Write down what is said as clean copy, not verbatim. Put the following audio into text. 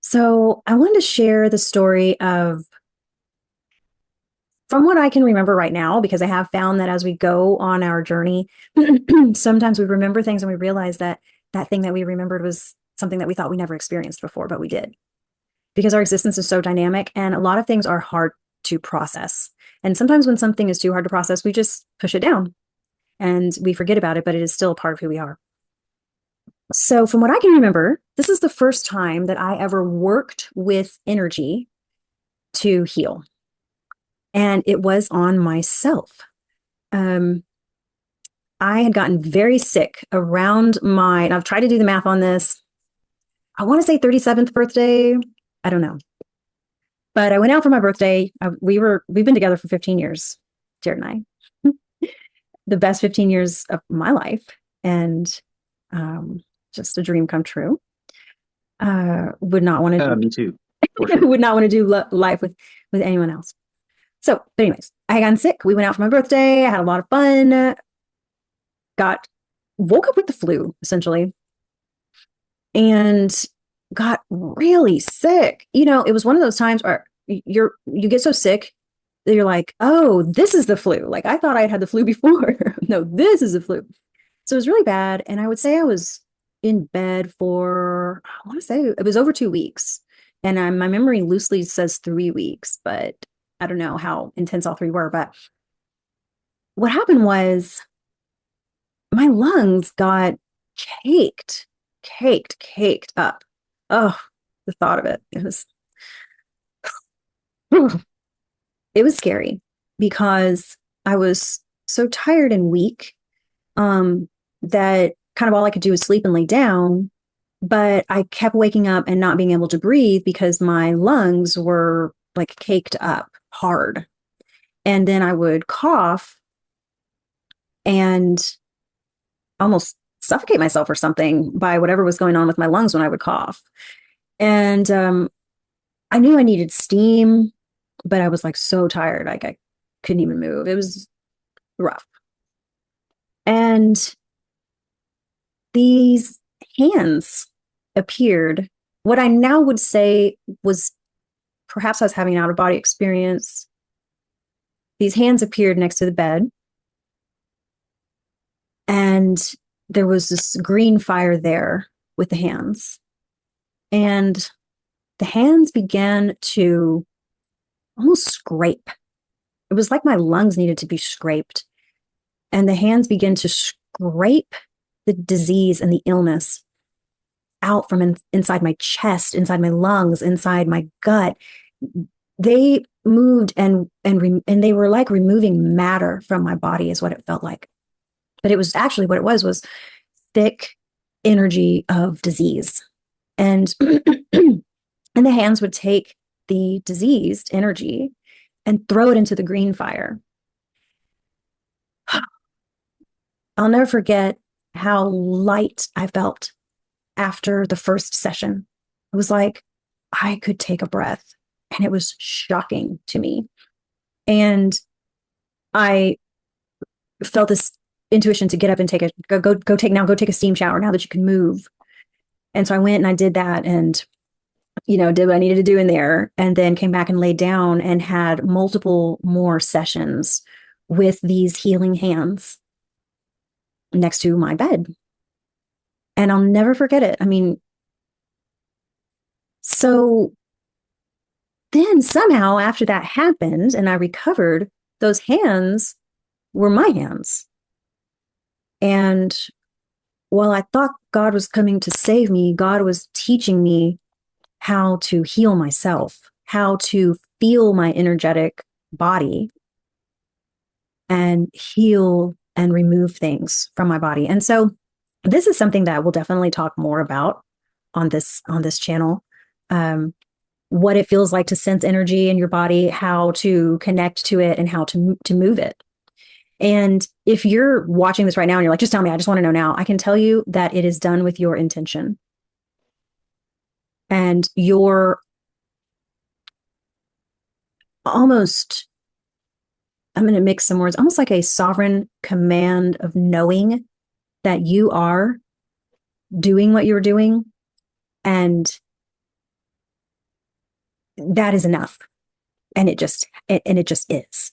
So I wanted to share the story of, from what I can remember right now, because I have found that as we go on our journey, sometimes we remember things and we realize that that thing that we remembered was something that we thought we never experienced before, but we did. Because our existence is so dynamic and a lot of things are hard to process. And sometimes when something is too hard to process, we just push it down and we forget about it, but it is still a part of who we are. So, from what I can remember, this is the first time that I ever worked with energy to heal. And it was on myself. Um, I had gotten very sick and I've tried to do the math on this. I want to say 37th birthday. I don't know. But I went out for my birthday. We've been together for 15 years, Jared and I. The best 15 years of my life. And just a dream come true. Would not want to Me too, for sure. would not want to do life with anyone else. So, but anyways, I had gotten sick. We went out for my birthday. I had a lot of fun. Woke up with the flu essentially, and got really sick. It was one of those times where you get so sick that you're like, oh, this is the flu. Like I thought I had the flu before. No, this is the flu. So it was really bad. And I would say I was in bed for, I want to say it was over 2 weeks. And my memory loosely says 3 weeks, but I don't know how intense all three were. But what happened was my lungs got caked up. Oh, the thought of it. It was scary because I was so tired and weak that kind of all I could do was sleep and lay down. But I kept waking up and not being able to breathe because my lungs were like caked up hard. And then I would cough and almost suffocate myself or something by whatever was going on with my lungs when I would cough. And I knew I needed steam, but I was like so tired, like I couldn't even move. It was rough. And these hands appeared. What I now would say was perhaps I was having an out of body experience. These hands appeared next to the bed, and there was this green fire there with the hands. And the hands began to almost scrape. It was like my lungs needed to be scraped. And the hands began to scrape the disease and the illness out from inside my chest, inside my lungs, inside my gut. They moved and they were like removing matter from my body is what it felt like. But it was actually what it was thick energy of disease. And and the hands would take the diseased energy and throw it into the green fire. I'll never forget how light I felt after the first session. It was like I could take a breath, and it was shocking to me. And I felt this intuition to get up and go take a steam shower now that you can move. And so I went and I did that and did what I needed to do in there, and then came back and laid down and had multiple more sessions with these healing hands next to my bed. And I'll never forget it. I mean, so then somehow after that happened and I recovered, those hands were my hands. And while I thought God was coming to save me, God was teaching me how to heal myself, how to feel my energetic body and heal and remove things from my body. And so this is something that we'll definitely talk more about on this channel. What it feels like to sense energy in your body, how to connect to it, and how to move it. And if you're watching this right now and you're like, just tell me, I just want to know now, I can tell you that it is done with your intention. And your almost, I'm going to mix some words, almost like a sovereign command of knowing that you are doing what you're doing and that is enough. And it just is.